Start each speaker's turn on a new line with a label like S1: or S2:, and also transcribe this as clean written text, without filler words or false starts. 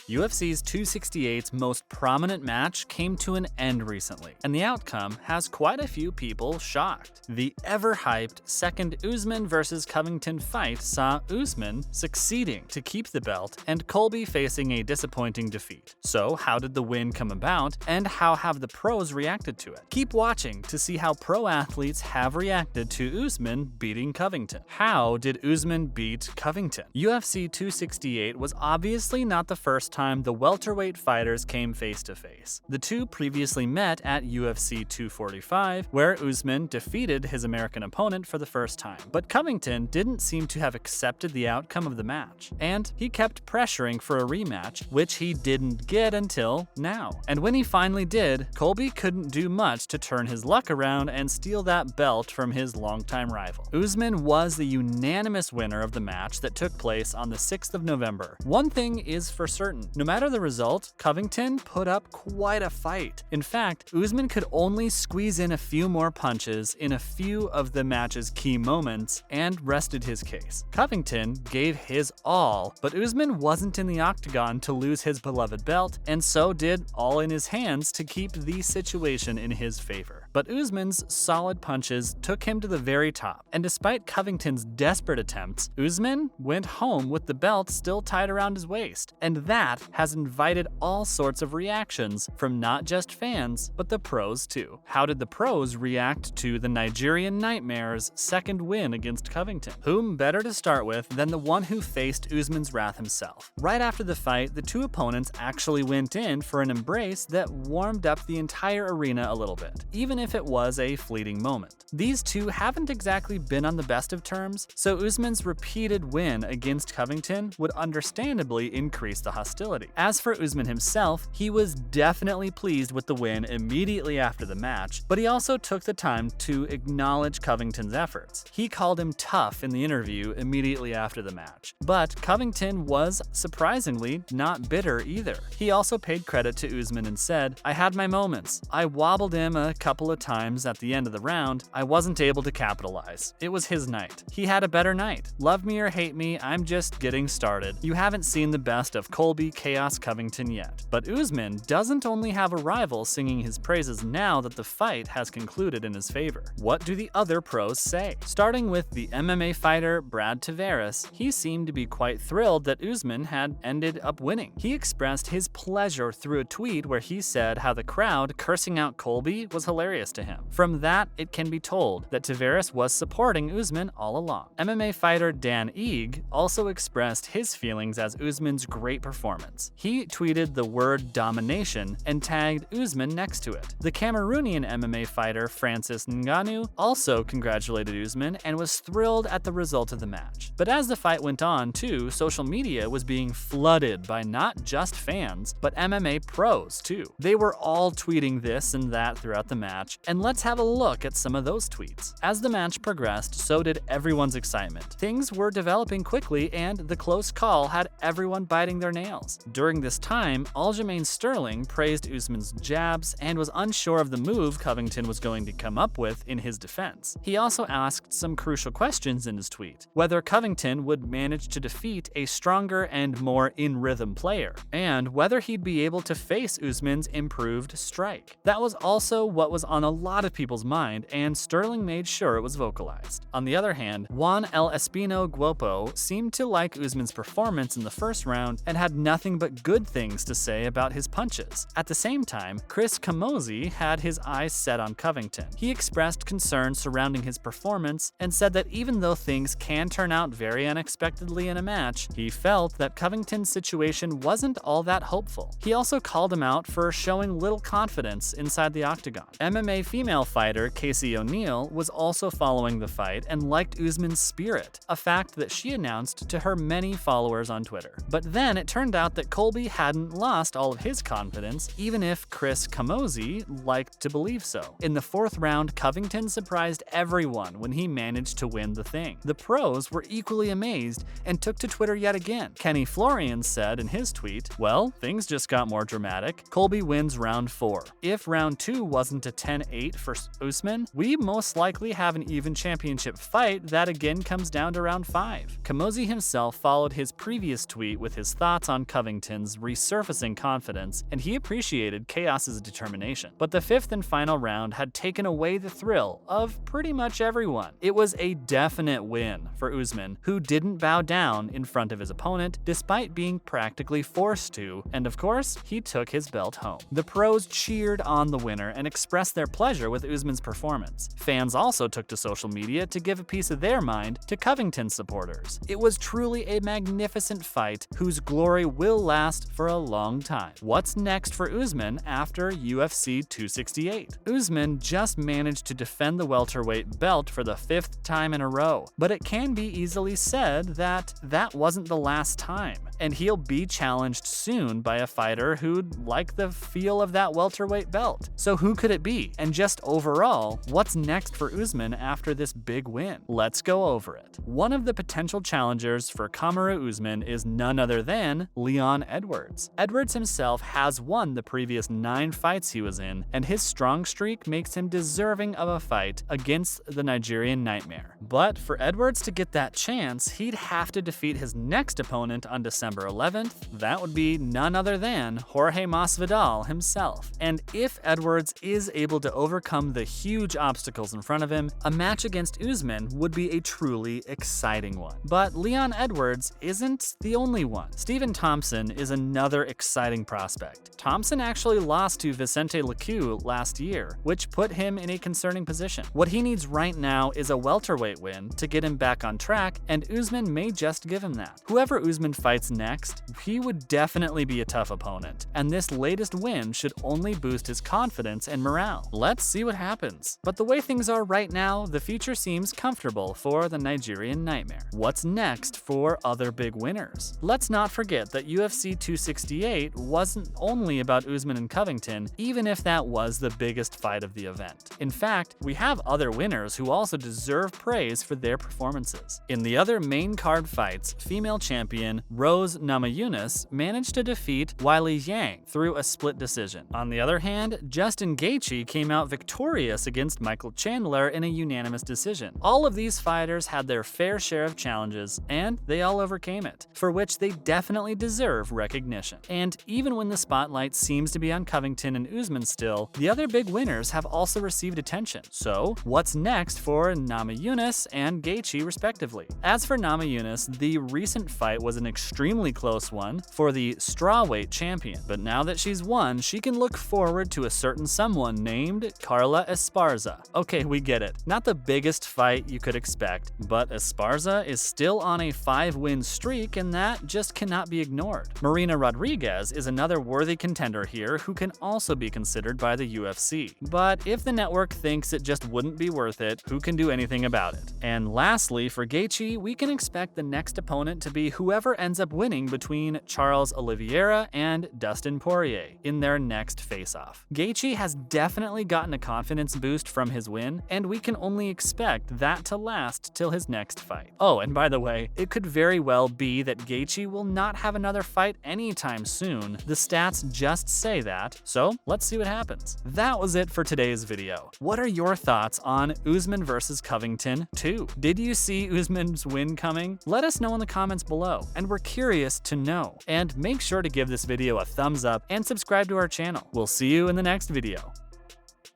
S1: UFC's 268's most prominent match came to an end recently, and the outcome has quite a few people shocked. The ever-hyped second Usman vs. Covington fight saw Usman succeeding to keep the belt and Colby facing a disappointing defeat. So how did the win come about, and how have the pros reacted to it? Keep watching to see how pro athletes have reacted to Usman beating Covington. How did Usman beat Covington? UFC 268 was obviously not the first time the welterweight fighters came face-to-face. The two previously met at UFC 245, where Usman defeated his American opponent for the first time. But Covington didn't seem to have accepted the outcome of the match, and he kept pressuring for a rematch, which he didn't get until now. And when he finally did, Colby couldn't do much to turn his luck around and steal that belt from his longtime rival. Usman was the unanimous winner of the match that took place on the 6th of November. One thing is for certain: no matter the result, Covington put up quite a fight. In fact, Usman could only squeeze in a few more punches in a few of the match's key moments and rested his case. Covington gave his all, but Usman wasn't in the octagon to lose his beloved belt, and so did all in his hands to keep the situation in his favor. But Usman's solid punches took him to the very top, and despite Covington's desperate attempts, Usman went home with the belt still tied around his waist, and that has invited all sorts of reactions from not just fans, but the pros too. How did the pros react to the Nigerian Nightmare's second win against Covington? Whom better to start with than the one who faced Usman's wrath himself? Right after the fight, the two opponents actually went in for an embrace that warmed up the entire arena a little bit, even if it was a fleeting moment. These two haven't exactly been on the best of terms, so Usman's repeated win against Covington would understandably increase the hostility. As for Usman himself, he was definitely pleased with the win immediately after the match, but he also took the time to acknowledge Covington's efforts. He called him tough in the interview immediately after the match, but Covington was surprisingly not bitter either. He also paid credit to Usman and said, "I had my moments. I wobbled him a couple of times at the end of the round. I wasn't able to capitalize. It was his night. He had a better night. Love me or hate me, I'm just getting started. You haven't seen the best of Colby Chaos Covington yet." But Usman doesn't only have a rival singing his praises now that the fight has concluded in his favor. What do the other pros say? Starting with the MMA fighter Brad Tavares, he seemed to be quite thrilled that Usman had ended up winning. He expressed his pleasure through a tweet where he said how the crowd cursing out Colby was hilarious to him. From that, it can be told that Tavares was supporting Usman all along. MMA fighter Dan Ige also expressed his feelings as Usman's great performance. He tweeted the word domination and tagged Usman next to it. The Cameroonian MMA fighter Francis Ngannou also congratulated Usman and was thrilled at the result of the match. But as the fight went on too, social media was being flooded by not just fans, but MMA pros too. They were all tweeting this and that throughout the match, and let's have a look at some of those tweets. As the match progressed, so did everyone's excitement. Things were developing quickly, and the close call had everyone biting their nails. During this time, Aljamain Sterling praised Usman's jabs and was unsure of the move Covington was going to come up with in his defense. He also asked some crucial questions in his tweet: whether Covington would manage to defeat a stronger and more in-rhythm player, and whether he'd be able to face Usman's improved strike. That was also what was on a lot of people's mind, and Sterling made sure it was vocalized. On the other hand, Juan El Espino Guopo seemed to like Usman's performance in the first round and had nothing but good things to say about his punches. At the same time, Chris Camozzi had his eyes set on Covington. He expressed concern surrounding his performance and said that even though things can turn out very unexpectedly in a match, he felt that Covington's situation wasn't all that hopeful. He also called him out for showing little confidence inside the octagon. MMA female fighter Casey O'Neill was also following the fight and liked Usman's spirit, a fact that she announced to her many followers on Twitter. But then it turned out that Colby hadn't lost all of his confidence, even if Chris Camozzi liked to believe so. In the fourth round, Covington surprised everyone when he managed to win the thing. The pros were equally amazed and took to Twitter yet again. Kenny Florian said in his tweet, "Well, things just got more dramatic. Colby wins round 4. If round 2 wasn't a 10-8 for Usman, we most likely have an even championship fight that again comes down to round 5. Camozzi himself followed his previous tweet with his thoughts on Covington's resurfacing confidence, and he appreciated Chaos's determination. But the fifth and final round had taken away the thrill of pretty much everyone. It was a definite win for Usman, who didn't bow down in front of his opponent despite being practically forced to, and of course, he took his belt home. The pros cheered on the winner and expressed their pleasure with Usman's performance. Fans also took to social media to give a piece of their mind to Covington supporters. It was truly a magnificent fight whose glory will last for a long time. What's next for Usman after UFC 268? Usman just managed to defend the welterweight belt for the fifth time in a row, but it can be easily said that that wasn't the last time, and he'll be challenged soon by a fighter who'd like the feel of that welterweight belt. So who could it be? And just overall, what's next for Usman after this big win? Let's go over it. One of the potential challengers for Kamaru Usman is none other than Leon Edwards. Edwards himself has won the previous 9 fights he was in, and his strong streak makes him deserving of a fight against the Nigerian Nightmare. But for Edwards to get that chance, he'd have to defeat his next opponent on December 11th. That would be none other than Jorge Masvidal himself. And if Edwards is able to overcome the huge obstacles in front of him, a match against Usman would be a truly exciting one. But Leon Edwards isn't the only one. Stephen Thompson is another exciting prospect. Thompson actually lost to Vicente Luque last year, which put him in a concerning position. What he needs right now is a welterweight win to get him back on track, and Usman may just give him that. Whoever Usman fights next, he would definitely be a tough opponent, and this latest win should only boost his confidence and morale. Let's see what happens. But the way things are right now, the future seems comfortable for the Nigerian Nightmare. What's next for other big winners? Let's not forget that UFC 268 wasn't only about Usman and Covington, even if that was the biggest fight of the event. In fact, we have other winners who also deserve praise for their performances. In the other main card fights, female champion Rose Namajunas managed to defeat Weili Yang through a split decision. On the other hand, Justin Gaethje came out victorious against Michael Chandler in a unanimous decision. All of these fighters had their fair share of challenges, and they all overcame it, for which they definitely deserve recognition. And even when the spotlight seems to be on Covington and Usman still, the other big winners have also received attention. So, what's next for Namajunas and Gaethje respectively? As for Namajunas, the recent fight was an extremely close one for the strawweight champion, but now that she's won, she can look forward to a certain someone named Carla Esparza. Okay, we get it. Not the biggest fight you could expect, but Esparza is still on a 5-win streak, and that just cannot be ignored. Marina Rodriguez is another worthy contender here who can also be considered by the UFC. But if the network thinks it just wouldn't be worth it, who can do anything about it? And lastly, for Gaethje, we can expect the next opponent to be whoever ends up winning between Charles Oliveira and Dustin Poirier in their next face-off. Gaethje has definitely gotten a confidence boost from his win, and we can only expect that to last till his next fight. Oh, and by the way, it could very well be that Gaethje will not have another fight anytime soon. The stats just say that, so let's see what happens. That was it for today's video. What are your thoughts on Usman versus Covington 2? Did you see Usman's win coming? Let us know in the comments below, and we're curious to know. And make sure to give this video a thumbs up and subscribe to our channel. We'll see you in the next video.